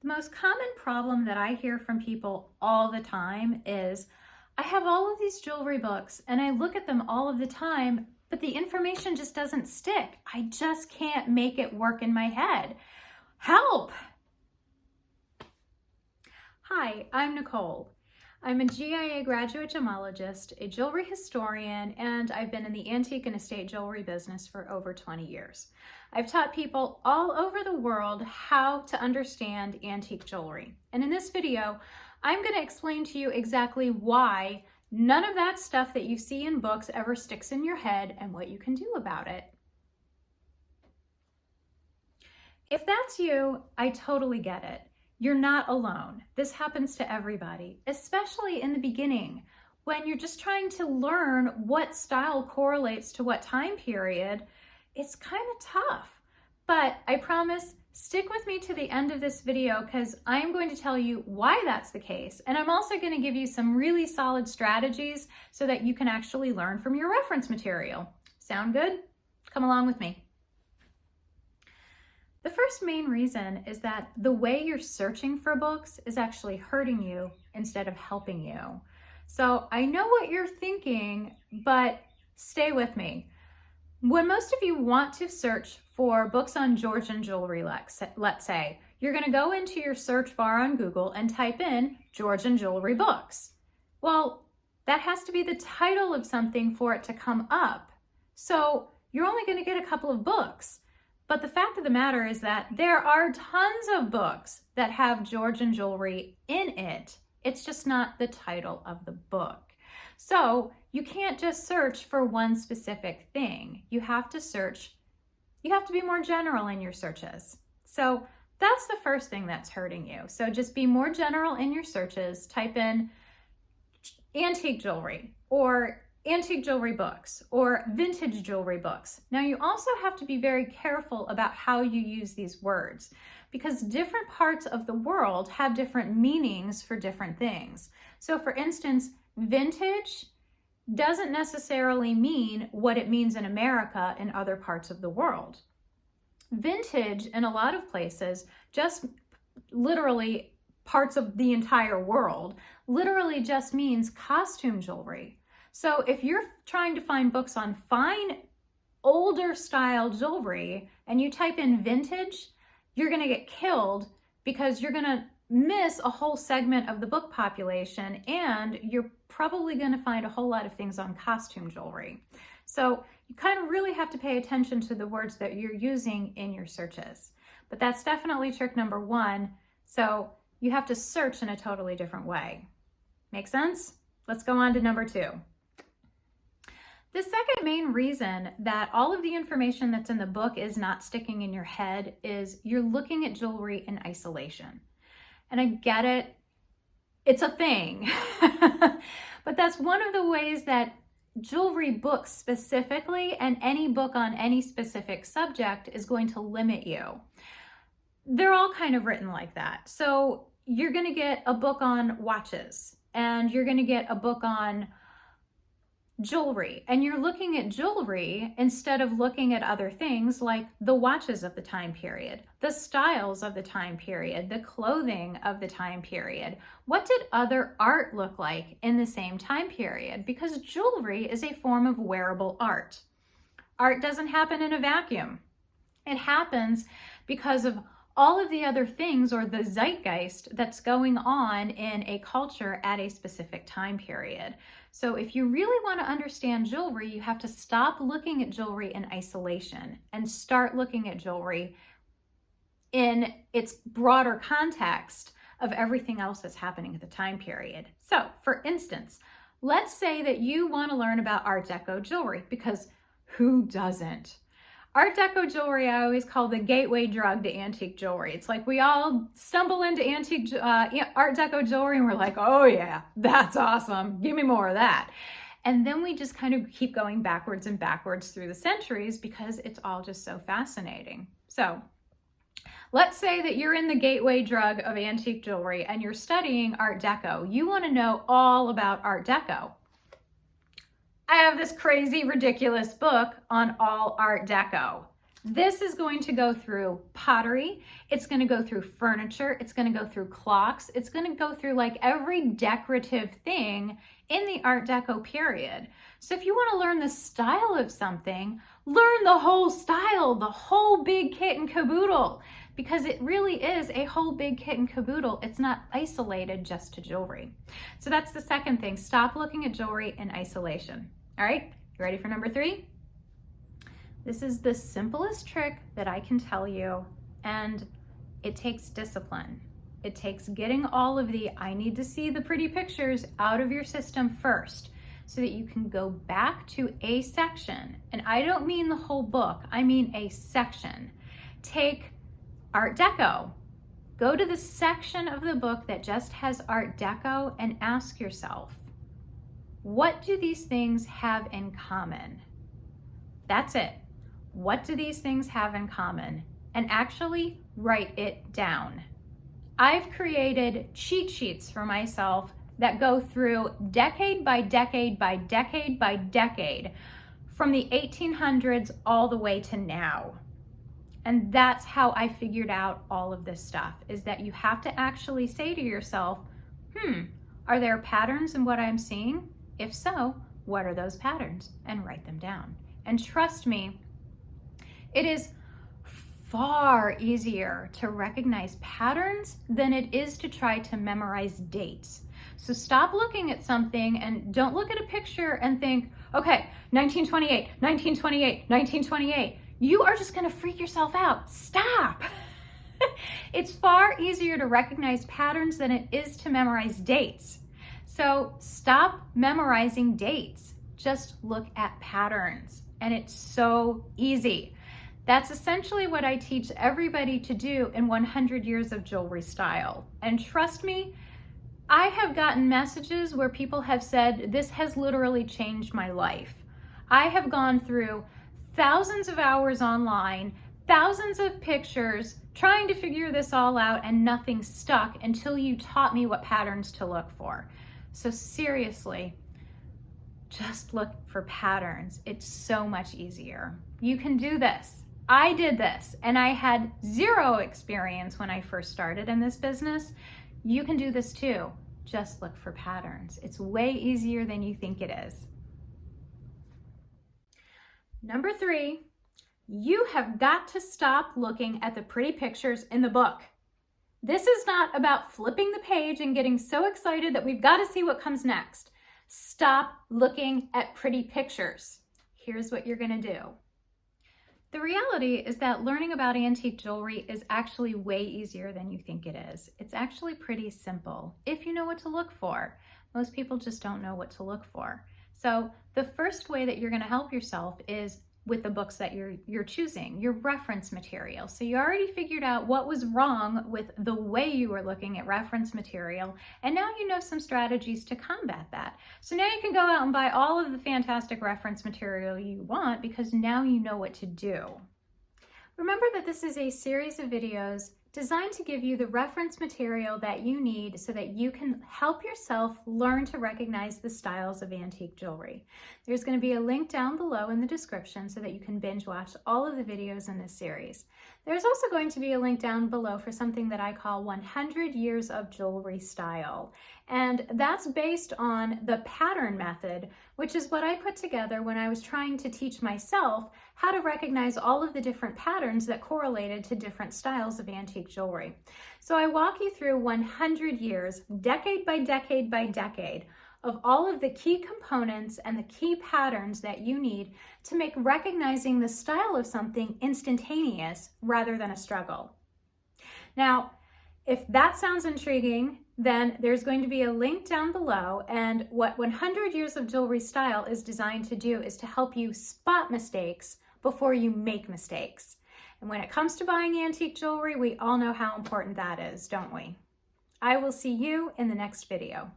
The most common problem that I hear from people all the time is, I have all of these jewelry books and I look at them all of the time, but the information just doesn't stick. I just can't make it work in my head. Help! Hi, I'm Nicole. I'm a GIA graduate gemologist, a jewelry historian, and I've been in the antique and estate jewelry business for over 20 years. I've taught people all over the world how to understand antique jewelry. And in this video, I'm going to explain to you exactly why none of that stuff that you see in books ever sticks in your head and what you can do about it. If that's you, I totally get it. You're not alone. This happens to everybody, especially in the beginning when you're just trying to learn what style correlates to what time period. It's kind of tough, but I promise, stick with me to the end of this video because I'm going to tell you why that's the case. And I'm also going to give you some really solid strategies so that you can actually learn from your reference material. Sound good? Come along with me. The first main reason is that the way you're searching for books is actually hurting you instead of helping you. So I know what you're thinking, but stay with me. When most of you want to search for books on Georgian jewelry, let's say, you're going to go into your search bar on Google and type in Georgian jewelry books. Well, that has to be the title of something for it to come up. So you're only going to get a couple of books. But the fact of the matter is that there are tons of books that have Georgian jewelry in it. It's just not the title of the book. So you can't just search for one specific thing. You have to search, you have to be more general in your searches. So that's the first thing that's hurting you. So just be more general in your searches. Type in antique jewelry or antique jewelry books or vintage jewelry books. Now you also have to be very careful about how you use these words because different parts of the world have different meanings for different things. So for instance, vintage doesn't necessarily mean what it means in America and other parts of the world. Vintage in a lot of places, just literally parts of the entire world, literally just means costume jewelry. So if you're trying to find books on fine, older style jewelry and you type in vintage, you're going to get killed because you're going to miss a whole segment of the book population and you're probably going to find a whole lot of things on costume jewelry. So you kind of really have to pay attention to the words that you're using in your searches. But that's definitely trick number one. So you have to search in a totally different way. Make sense? Let's go on to number two. The second main reason that all of the information that's in the book is not sticking in your head is you're looking at jewelry in isolation. And I get it, it's a thing. But that's one of the ways that jewelry books specifically and any book on any specific subject is going to limit you. They're all kind of written like that. So you're going to get a book on watches and you're going to get a book on jewelry, and you're looking at jewelry instead of looking at other things like the watches of the time period, the styles of the time period, the clothing of the time period. What did other art look like in the same time period? Because jewelry is a form of wearable art. Art doesn't happen in a vacuum. It happens because of all of the other things or the zeitgeist that's going on in a culture at a specific time period. So if you really want to understand jewelry, you have to stop looking at jewelry in isolation and start looking at jewelry in its broader context of everything else that's happening at the time period. So for instance, let's say that you want to learn about Art Deco jewelry, because who doesn't? Art Deco jewelry, I always call the gateway drug to antique jewelry. It's like we all stumble into antique Art Deco jewelry and we're like, oh yeah, that's awesome. Give me more of that. And then we just kind of keep going backwards and backwards through the centuries because it's all just so fascinating. So let's say that you're in the gateway drug of antique jewelry and you're studying Art Deco. You want to know all about Art Deco. I have this crazy, ridiculous book on all Art Deco. This is going to go through pottery. It's going to go through furniture. It's going to go through clocks. It's going to go through like every decorative thing in the Art Deco period. So if you want to learn the style of something, learn the whole style, the whole big kit and caboodle, because it really is a whole big kit and caboodle. It's not isolated just to jewelry. So that's the second thing. Stop looking at jewelry in isolation. All right, you ready for number 3? This is the simplest trick that I can tell you, and it takes discipline. It takes getting all of the I need to see the pretty pictures out of your system first so that you can go back to a section. And I don't mean the whole book, I mean a section. Take Art Deco. Go to the section of the book that just has Art Deco and ask yourself, what do these things have in common? That's it. What do these things have in common? And actually write it down. I've created cheat sheets for myself that go through decade by decade by decade by decade, from the 1800s all the way to now. And that's how I figured out all of this stuff, is that you have to actually say to yourself, are there patterns in what I'm seeing? If so, what are those patterns? And write them down. And trust me, it is far easier to recognize patterns than it is to try to memorize dates. So stop looking at something and don't look at a picture and think, okay, 1928, 1928, 1928. You are just gonna freak yourself out. Stop. It's far easier to recognize patterns than it is to memorize dates. So stop memorizing dates. Just look at patterns, and it's so easy. That's essentially what I teach everybody to do in 100 Years of Jewelry Style. And trust me, I have gotten messages where people have said, this has literally changed my life. I have gone through thousands of hours online, thousands of pictures, trying to figure this all out, and nothing stuck until you taught me what patterns to look for. So seriously, just look for patterns. It's so much easier. You can do this. I did this, and I had zero experience when I first started in this business. You can do this too. Just look for patterns. It's way easier than you think it is. Number 3, you have got to stop looking at the pretty pictures in the book. This is not about flipping the page and getting so excited that we've got to see what comes next. Stop looking at pretty pictures. Here's what you're going to do. The reality is that learning about antique jewelry is actually way easier than you think it is. It's actually pretty simple if you know what to look for. Most people just don't know what to look for. So the first way that you're going to help yourself is with the books that you're choosing, your reference material. So you already figured out what was wrong with the way you were looking at reference material, and now you know some strategies to combat that. So now you can go out and buy all of the fantastic reference material you want, because now you know what to do. Remember that this is a series of videos designed to give you the reference material that you need so that you can help yourself learn to recognize the styles of antique jewelry. There's going to be a link down below in the description so that you can binge watch all of the videos in this series. There's also going to be a link down below for something that I call 100 Years of Jewelry Style. And that's based on the pattern method, which is what I put together when I was trying to teach myself how to recognize all of the different patterns that correlated to different styles of antique jewelry. So I walk you through 100 years, decade by decade by decade, of all of the key components and the key patterns that you need to make recognizing the style of something instantaneous rather than a struggle. Now, if that sounds intriguing, then there's going to be a link down below, and what 100 Years of Jewelry Style is designed to do is to help you spot mistakes before you make mistakes. And when it comes to buying antique jewelry, we all know how important that is, don't we? I will see you in the next video.